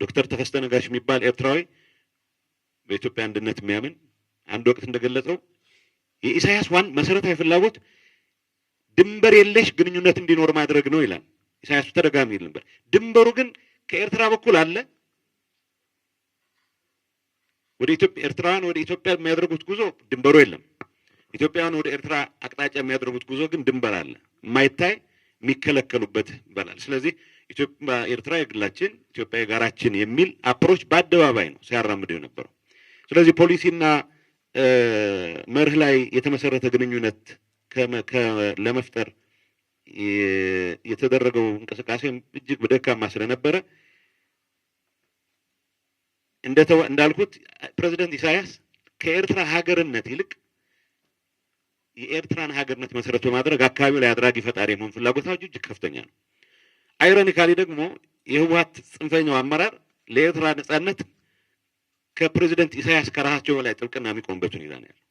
ዶክተር ተከስተ ነጋሽ የሚባል ኤርትራዊ በኢትዮጵያ አንድነት የሚያምን አንድ ወቅት እንደገለጸው የኢሳያስ ዋን መሰረታዊ ፍላጎት ድንበር የለሽ ግንኙነት እንዲኖር ማድረግ ነው ይላል። ኢሳያስ ተደጋሚ ይል ነበር። ድንበሩ ግን ከኤርትራ በኩል አለ። ወደ ኢትዮጵያ ኤርትራውያን ወደ ኢትዮጵያ የሚያደርጉት ጉዞ ድንበሩ የለም። ኢትዮጵያውያን ወደ ኤርትራ አቅጣጫ የሚያደርጉት ጉዞ ግን ድንበር አለ፣ የማይታይ የሚከለከሉበት ይባላል። ስለዚህ ኢትዮጵያ ኤርትራ የግላችን ኢትዮጵያ የጋራችን የሚል አፕሮች በአደባባይ ነው ሲያራምደው የነበረው። ስለዚህ ፖሊሲና መርህ ላይ የተመሰረተ ግንኙነት ለመፍጠር የተደረገው እንቅስቃሴ እጅግ በደካማ ስለነበረ እንዳልኩት ፕሬዝዳንት ኢሳያስ ከኤርትራ ሀገርነት ይልቅ የኤርትራን ሀገርነት መሰረት በማድረግ አካባቢው ላይ አድራጊ ፈጣሪ የመሆን ፍላጎታቸው እጅግ ከፍተኛ ነው። አይሮኒካሊ ደግሞ የህወሓት ጽንፈኛው አመራር ለኤርትራ ነጻነት ከፕሬዝዳንት ኢሳያስ ከራሳቸው በላይ ጥብቅና የሚቆምበት ሁኔታ ነው ያለው።